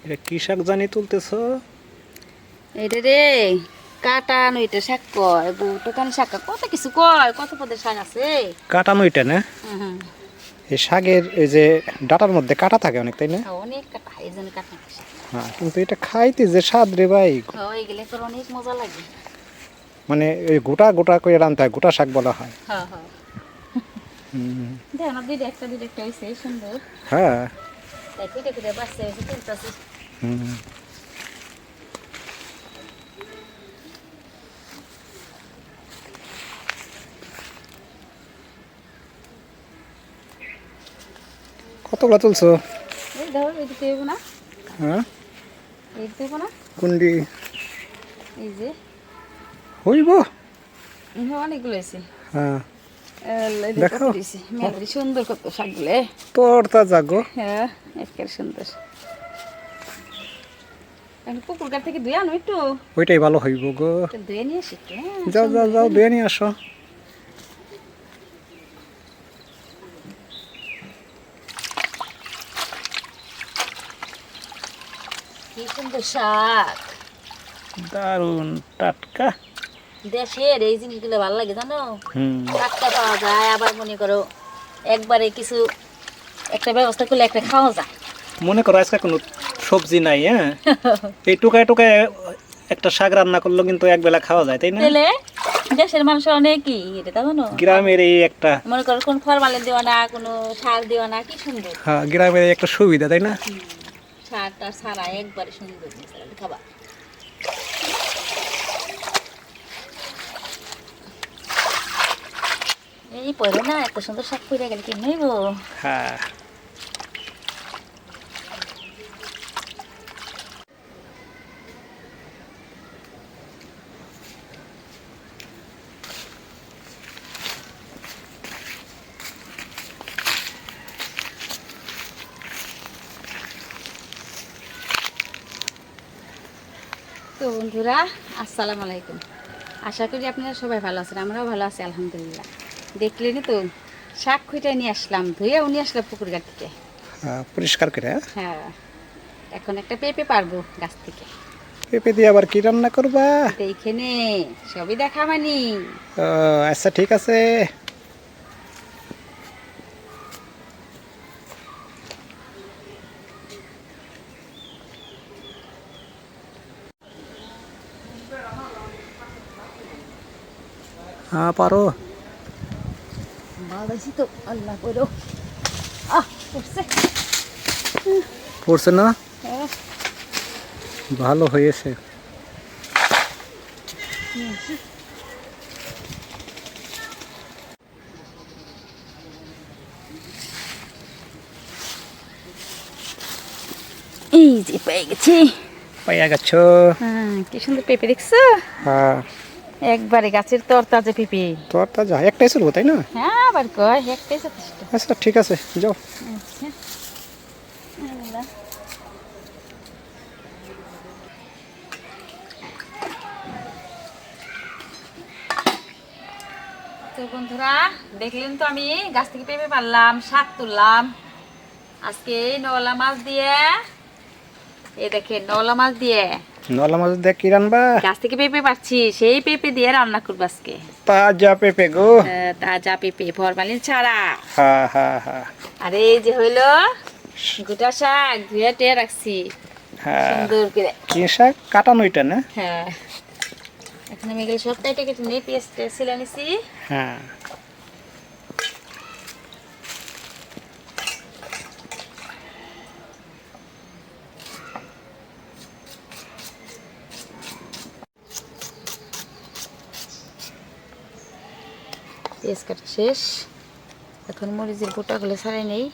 এটা কি শাক জানি তুলতেছ? এটা রে কাটানো, এটা শাক কয়, বুটোকানি শাক কয়, কত কিছু কয়, কত পদের শাক আছে। কাটানো এটা না? হুম, এই শাকের এই যে ডাটার মধ্যে কাটা থাকে অনেক, তাই না? অনেক কাটা, এই জন্য কাটা। হ্যাঁ, কিন্তু এটা খাইতে যে স্বাদ রে ভাই, এগুলো তোর অনেক মজা লাগে। মানে ওই গোটা গোটা করে রান্না হয়, গোটা শাক বলা হয়। হ্যাঁ হ্যাঁ, দেখ না দুইটা একটা হয়েছে সুন্দর। হ্যাঁ। তাই কুইটা কুইটা বাচ্চা হয়েছে, তুলতেছি। হুম। কতগুলো তুলছো? এই ধর, এই দিতে হইব না? হ্যাঁ, এই দিতে হইব না? কোনটি এই যে হইব? অনেকগুলো হয়েছে। হ্যাঁ, দেখো দেখো মেলারি সুন্দর কত শাকগুলো। তোরটা জাগো। হ্যাঁ, একেবারে সুন্দর। পুকুর ঘাট থেকে ধুয়ে আনো একটু, ওইটাই ভালো হইব গো। ধুয়ে নিয়ে আসি একটু। হ্যাঁ, যাও যাও যাও, ধুয়ে নিয়ে আসো। কি সুন্দর শাক, দারুন টাটকা। দেশের এই জিনিসগুলো ভালো লাগে জানো। হুম। টাটকা পাওয়া যায়, আবার মনে করো একবারে কিছু একটা ব্যবস্থা করলে একটা খাওয়া যায়। মনে করো আজকে কোনো সবজি নাই, হ্যাঁ, এই টুকায় টুকায় একটা শাক রান্না করলো কিন্তু একবেলা খাওয়া যায়, তাই না? তাহলে দেশের মানুষ অনেকই এটা তা জানো। গ্রামের এই একটা, মনে করো কোন ফরমালিন দেওয়া না, কোনো সার দেওয়া না, কি সুন্দর। হ্যাঁ, গ্রামের এই একটা সুবিধা, তাই না? সার টার ছাড়া একবারে সুন্দর খাবার। এই পরে না এত সুন্দর শাক পড়ে গেলে কি নেব। হ্যাঁ। তো বন্ধুরা, আসসালামু আলাইকুম। আশা করি আপনারা সবাই ভালো আছেন, আমরাও ভালো আছি আলহামদুলিল্লাহ। দেখলেনি তো শাক খুঁটে নিয়ে আসলাম, ধুয়েও নিয়ে আসলাম পুকুর ঘাট থেকে। হ্যাঁ, পরিষ্কার করে। হ্যাঁ, এখন একটা পেঁপে পারবো গাছ থেকে। পেঁপে দিয়ে আবার কি রান্না করবা? এইখানে সবই দেখা মানি। ও, আচ্ছা ঠিক আছে। হ্যাঁ, পারো। ভালোছি তো, আল্লাহ করো। পড়ছে। পড়ছে না? হ্যাঁ, ভালো হয়েছে। নিয়ে আসি। এই যে পেয়ে গেছি। পাইয়া গেছো? হ্যাঁ, কি সুন্দর পেঁপে দেখছো। হ্যাঁ, একবারে গাছের তরতাজা পেঁপে। তোর তা যা একটাই চলবো, তাই না? হ্যাঁ, আবার কয় একটাই যথেষ্ট। আচ্ছা ঠিক আছে, যাও। আচ্ছা, আল্লাহ। তো বন্ধুরা, দেখলেন তো আমি গাছ থেকে পেঁপে পারলাম, শাক তুললাম আজকে নওলা মাছ দিয়ে। এই দেখেন নওলা মাছ দিয়ে নলা মাছ দিয়ে কি রানবা? গাছ থেকে পেঁপে পাচ্ছি, সেই পেঁপে দিয়ে রান্না করবো আজকে। তাজা পেঁপে গো। তাজা পেঁপে, ফরমালিন ছাড়া। হ্যাঁ হ্যাঁ হ্যাঁ। আর এই যে হইলো গোটা শাক ধুয়ে টেয়ে রাখছি হ্যাঁ, সুন্দর করে। কি শাক? কাটানো এটা না? হ্যাঁ, এখন আমি এগুলো সব কেটে কেটে নিয়ে পেঁয়াজ ছিলে নিছি। হ্যাঁ। পেঁয়াজ কাটা শেষ, এখন মরিচের গোটাগুলো ছাড়াই নেই।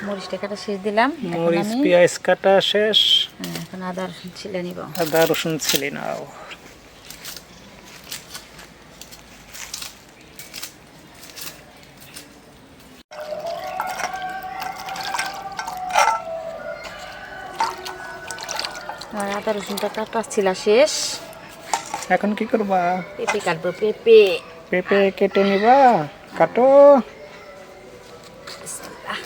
মরিচটা কাটা শেষ দিলাম, এখন মরিচ আমি পেঁয়াজ কাটা শেষ। এখন আদা রসুন ছিলে নিব। আদা রসুন ছিলে নাও। আর আদা রসুনটা কাটা ছিল শেষ। এখন কি করবা? পেঁপে কাটবো, পেঁপে। পেঁপে কেটে নিবা, কাটো। বিসমিল্লাহ।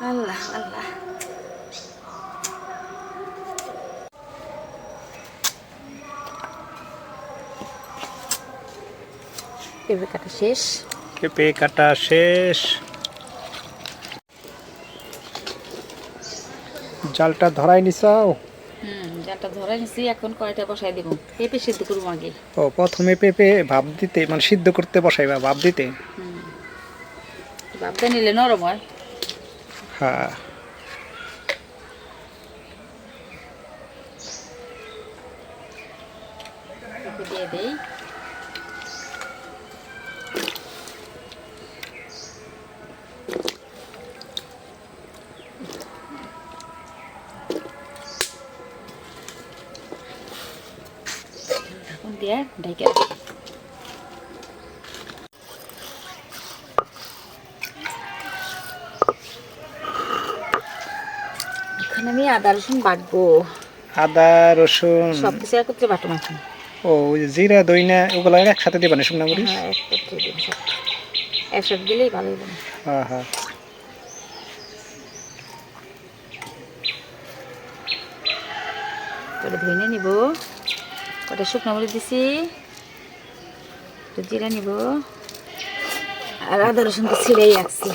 আল্লাহ আল্লাহ। পেঁপে কাটা শেষ। পেঁপে কাটা শেষ। জালটা ধরাই নিছাও? জালটা ধরে নিছি, এখন কয়টা বসাই দিব। পেঁপে সিদ্ধ করবো আগে। ও, প্রথমে পেঁপে ভাপ দিতে, মানে সিদ্ধ করতে বসাইবা, ভাপ দিতে? ভাবতে নিলে নরম হয়। হ্যাঁ। পেঁপে দিয়ে দেই। এখন দিয়ে ঢেকে রাখি। এখন আমি আদা রসুন বাটবো। আদা রসুন সব কিছু একত্রে বাটবো এখন। ও, ওই যে জিরা দইনা ওগুলো একসাথে দিবা না, শুকনা মরিচ? হ্যাঁ, একত্রে দিব সব। একসাথে দিলেই ভালো হবে। হ্যাঁ হ্যাঁ। ওটা ধুয়ে নিব। ওটা শুকনো মরিচ দিছি, একটু জিরা নিব, আর আদা রসুন তো ছিঁড়েই রাখছি।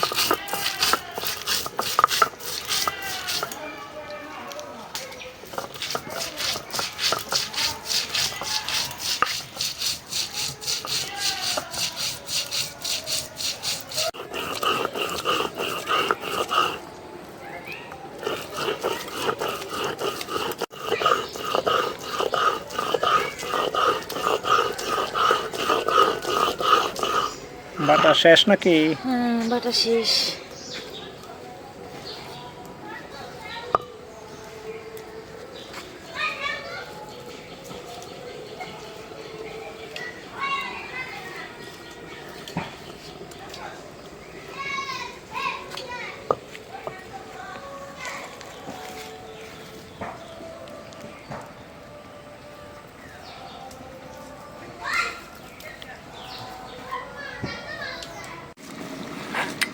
বাটা শেষ নাকি? হ্যাঁ, বাটা শেষ।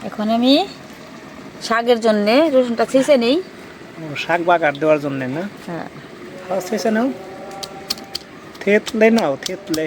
এখন আমি শাকের জন্য রসুনটা ছেঁচে নেই। ও, শাক বাগার দেওয়ার জন্য না? হ্যাঁ, শেষে নাও, থেতলে নাও, থেতলে।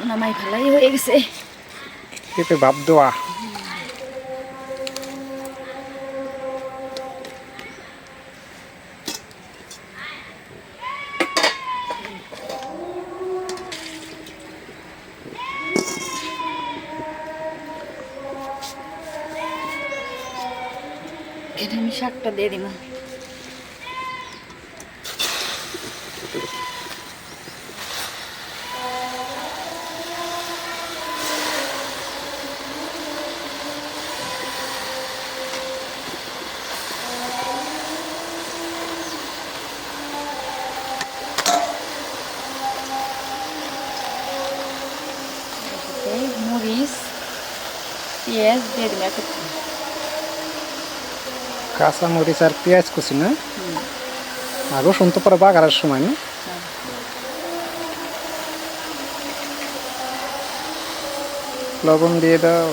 নামাই ফেলাই হয়ে গেছে। পেঁপে ভাপ দেওয়া। এটা আমি শাকটা দিয়ে দিব। মরিচ, পেঁয়াজ দিয়ে দিলাম একটু। কাঁচা মরিচ আর পেঁয়াজ কুচি না? আর রসুন তো পরে বাগারের সময় না? লবণ দিয়ে দাও।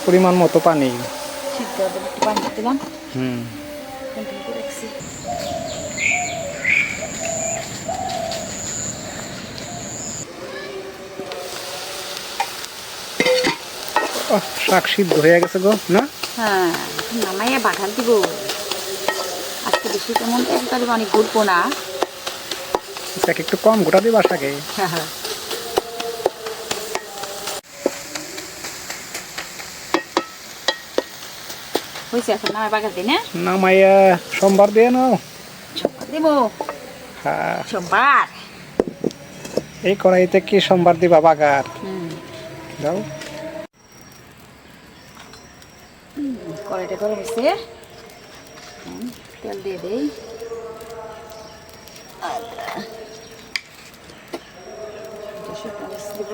পরিমাণ মতো পানি। সিদ্ধ হতে একটু পানি দিলাম, হুম। ঢেকে রাখছি। শাক সিদ্ধ হয়ে গেছে গো না? হ্যাঁ, এখন নামাইয়া বাঘার দিব। আজকে বেশি তেমন তরকারি অনেক ঘুরবো না। শাক একটু কম গোটা দিবা শাকে। হয়েছে, এখন নামাই বাঘার দিই না। নামাইয়া সোমবার দিয়ে নাও। সোমবার দিব, হ্যাঁ, সোমবার। এই কড়াইতে কি সোমবার দিবা বাগার? দাও। কড়াইটা গরম হয়েছে, তেল দিয়ে দেই। শুকনো মরিচ দিব,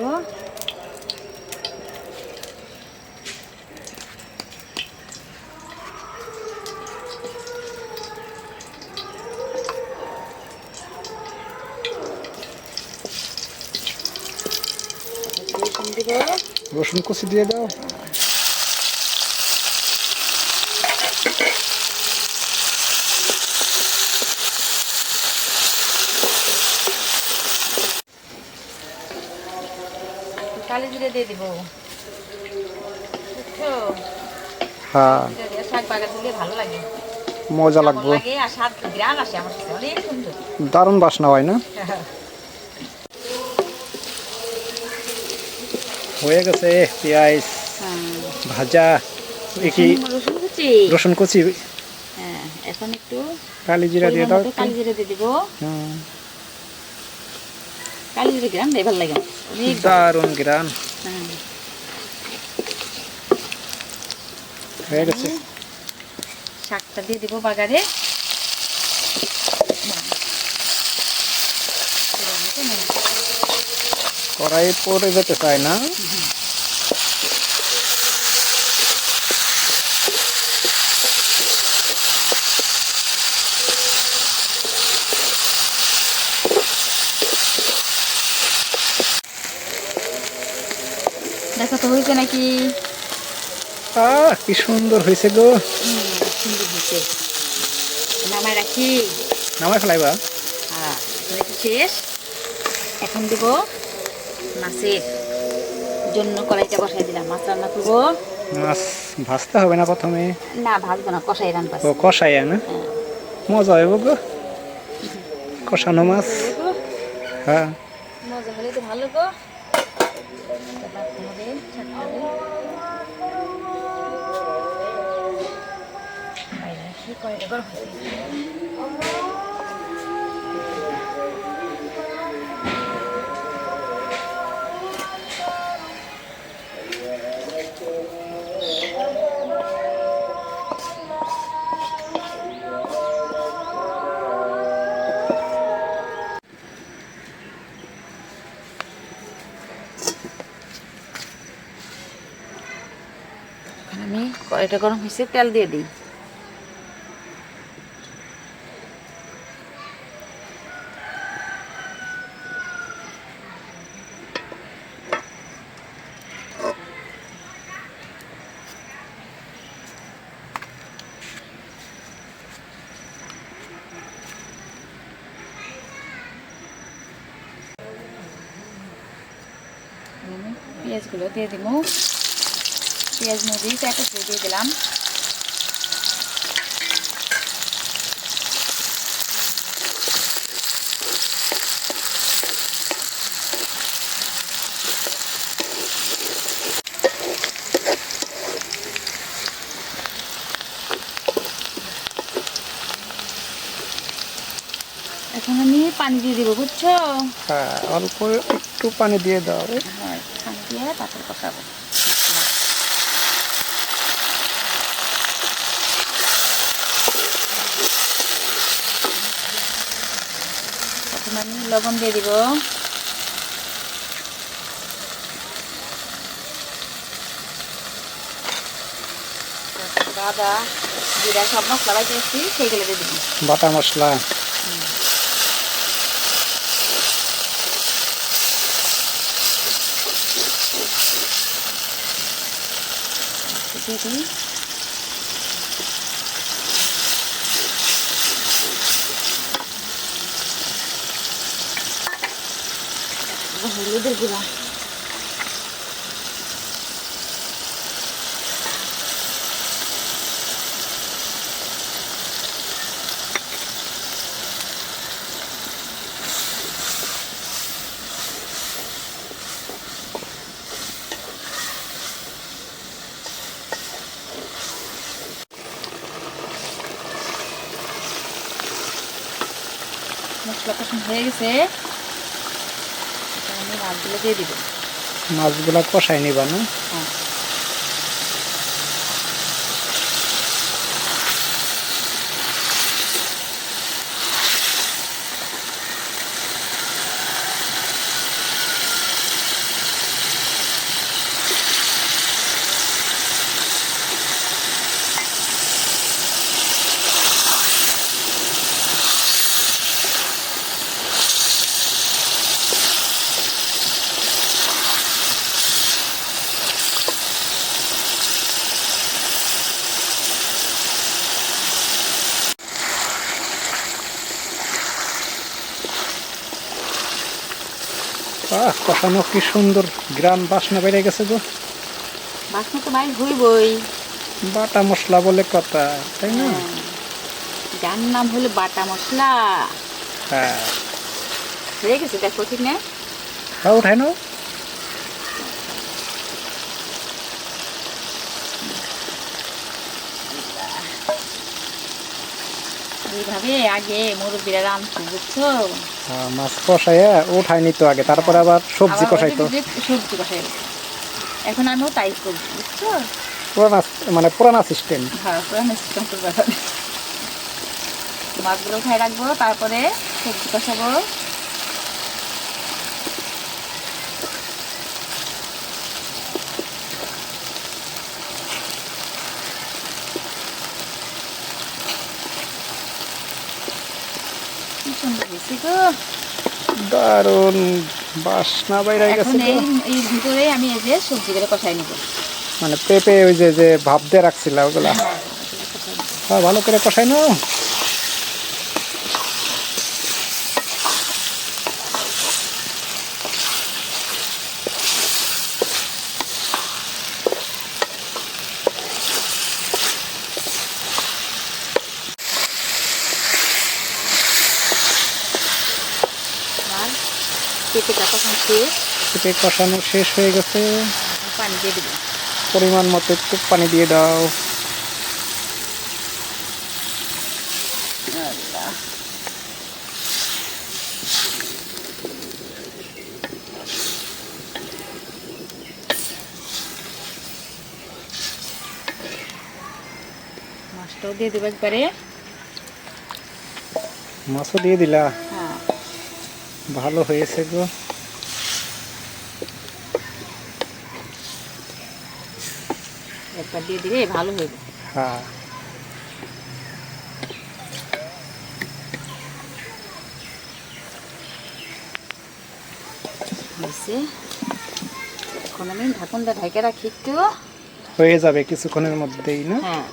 রসুন দিব, রসুন কুচি দিয়ে দাও। কালি জিরে দিয়ে দিব, বুঝছো? হ্যাঁ, জিরে দিয়ে শাক বাগার দিলে ভালো লাগে, মজা কেমন লাগবে। লাগে। আর স্বাদ গ্রান আসে আমার কাছে, অনেক সুন্দর। দারুণ বাসনা হয় না? হয়ে গেছে পেঁয়াজ ভাজা। কি রসুন কুচি, রসুন কুচি, হ্যাঁ। এখন একটু কালি জিরা দিয়ে দাও। কালি জিরে দিয়ে দিব। হুম, কালি জিরে গ্রাম দেয় ভালো লাগে, অনেক দারুণ গ্রান হ্যাঁ। হয়ে গেছে। শাকটা দিয়ে দিব বাগারে। কড়াই পরে যেতে চায় না। দেখো তো হয়েছে নাকি? কি সুন্দর হয়েছে গো। সুন্দর হয়েছে। নামাই রাখি। নামাই ফেলাইবা? হ্যাঁ, শেষ। এখন দিব মাছের জন্য কড়াইটা বসাই দিলাম, মাছ রান্না করবো। মাছ ভাজতে হবে না প্রথমে? না, ভাজবো না, কষাই রান্না। ও কষাই না? মজা হইব গো কষানো মাছ। হ্যাঁ, মজা হলে তো ভালো গো। কড়াইটা গরম হয়েছে। আমি কড়াইটা গরম হয়েছে, তেল দিয়ে দিই। পেঁয়াজগুলো দিয়ে দিব, পেঁয়াজ মরিচ একসাথে দিয়ে দিলাম। এখন আমি পানি দিয়ে দিব, বুঝছো? হ্যাঁ, অল্প একটু পানি দিয়ে দাও। হ্যাঁ, পানি দিয়ে তারপর কষাবো। এখন আমি লবণ দিয়ে দিব, আদা জিরা সব মশলা বাইতে এসেছি সেইগুলো দিয়ে দিব। বাটা মশলা। দিয়ে দিই। হলুদের গুঁড়া, মশলা কষানো হয়ে গেছে, আমি মাছগুলো দিয়ে দিব। মাছগুলা কষাই নিবা না? হ্যাঁ, কষানো কি সুন্দর গ্রাম বাসনা বেড়ে গেছে গো। বাসনা তো বাইর হইবই। বাটা মশলা বলে কথা, তাই না? যার নাম হলো বাটা মশলা। হ্যাঁ, হয়ে গেছে, দেখো ঠিক না? উঠাই নাও। এইভাবে আগে মুরব্বীরা রাঁধতো, বুঝছো? মাছ কষাইয়া উঠাই নিত আগে, তারপর আবার সবজি আবার কষাইতো। ওদের সবজি কষাই। এখন আমিও তাই করবো, বুঝছো? পুরানা, মানে পুরানা সিস্টেম। হ্যাঁ, পুরানো সিস্টেম করবো এখন। মাছগুলো খাই রাখবো, তারপরে সবজি কষাবো। কি সুন্দর হয়েছে গো। দারুন বাসনা বাইরে গেছে এখন গো। এই ভিতরে আমি এই যে সবজিগুলো কষাই নিব। মানে পেঁপে ওই যে যে ভাপ দিয়ে রাখছিল ওগুলা, হ্যাঁ ভালো করে কষাই নাও। আর পেঁপেটা কখন শেষ, পেঁপে কষানো শেষ হয়ে গেছে। পানি দিয়ে দেবো। পরিমাণ মতো একটু পানি দিয়ে দাও। আল্লাহ, মাছটাও দিয়ে দেবো একবারে। মাছও দিয়ে দিলা, হ্যাঁ, ভালো হয়েছে গো। একবার দিয়ে দিলে ভালো হইব। হ্যাঁ, হয়েছে। এখন আমি ঢাকুনটা ঢেকে রাখি একটু। হয়ে যাবে কিছুক্ষণের মধ্যেই না? হ্যাঁ,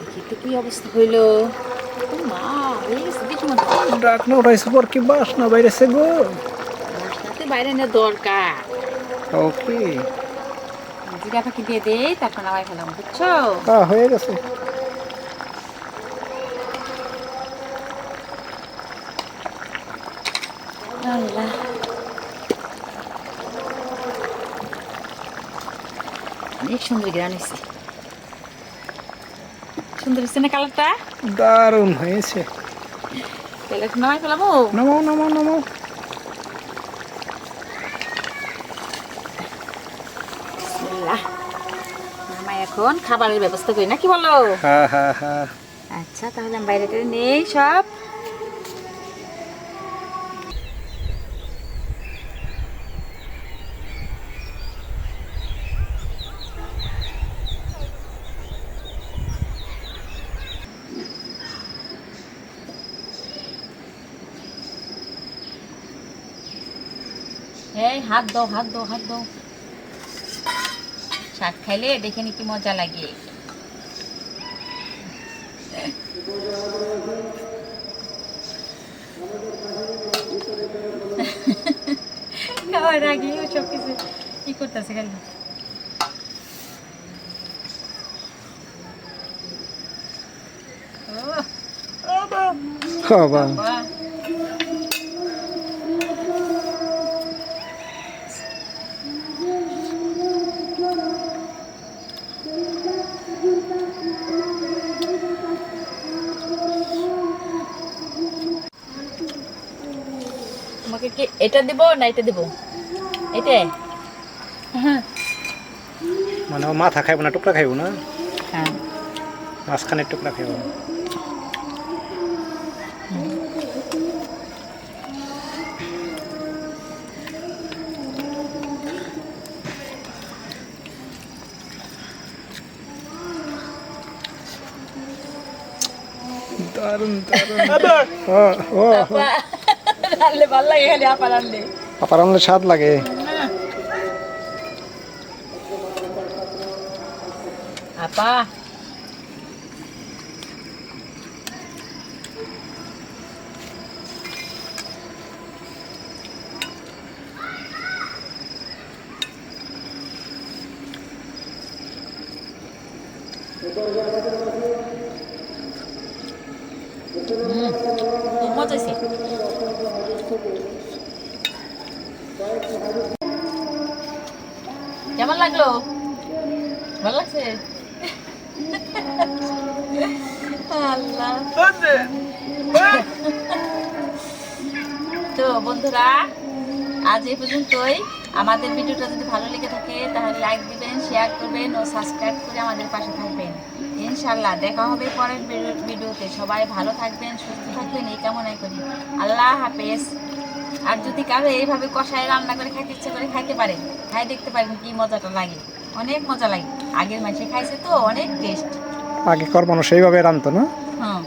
দেখি কি অবস্থা হইলো। ও মা, হয়ে গেছে দেখি মনে হয়। ডাকনা উঠাইছে পর কি বাসনা বাইরেছে গো। মশলাতে বাইরে না দরকার। ওকে, জিরা ফাঁকি দিয়ে দেই, তারপর নামাই ফেলাম, বুঝছো? হ্যাঁ হয়ে গেছে। আল্লাহ, অনেক সুন্দর গ্রান হয়েছে। সুন্দর হয়েছে না কালারটা? দারুণ হয়েছে। তাহলে এখন নামাই ফেলাবো। নামাও নামাও নামাও। বিসমিল্লাহ। নামাই এখন খাবারের ব্যবস্থা করি, না কি বলো? হ্যাঁ হ্যাঁ হ্যাঁ, আচ্ছা, তাহলে আমি বাইরে নেই সব। এই হাত দাও হাত দাও হাত দাও। শাক খাইলে দেখে নি কি মজা লাগে। খাওয়ার আগে সব কিছু কি করতেছে খালি। বাবা বাহ, তোমাকে কি এটা দেব না এটা দেব? এটাই। মানে ও মাথা খাইব না, টুকরা খাইব না, হ্যাঁ মাঝখানের টুকরা খাইব না। দারুন দারুন। ও আপা রান্নলে ভাল লাগে খালি আপা রান্নলে। পাপার রান্নার স্বাদ লাগে। আপা খুব মজা হয়েছে। কেমন লাগলো? ভালো লাগছে? আল্লাহ। তো বন্ধুরা আজ এই পর্যন্তই। আমাদের ভিডিওটা যদি ভালো লেগে থাকে তাহলে লাইক দিবেন, শেয়ার করবেন ও সাবস্ক্রাইব করে আমাদের পাশে থাকবেন। ইনশাল্লাহ দেখা হবে পরের ভিডিওতে। সবাই ভালো থাকবেন, সুস্থ থাকবেন এই কামনাই করি। আল্লাহ হাফেজ। আর যদি কারো এইভাবে কষায় রান্না করে খাইতে ইচ্ছে করে খাইতে পারেন, খাই দেখতে পারেন কি মজাটা লাগে। অনেক মজা লাগে। আগের মাসে খাইছে তো অনেক টেস্ট। আগে কর মানুষ সেইভাবে রান্ধতো না। হ্যাঁ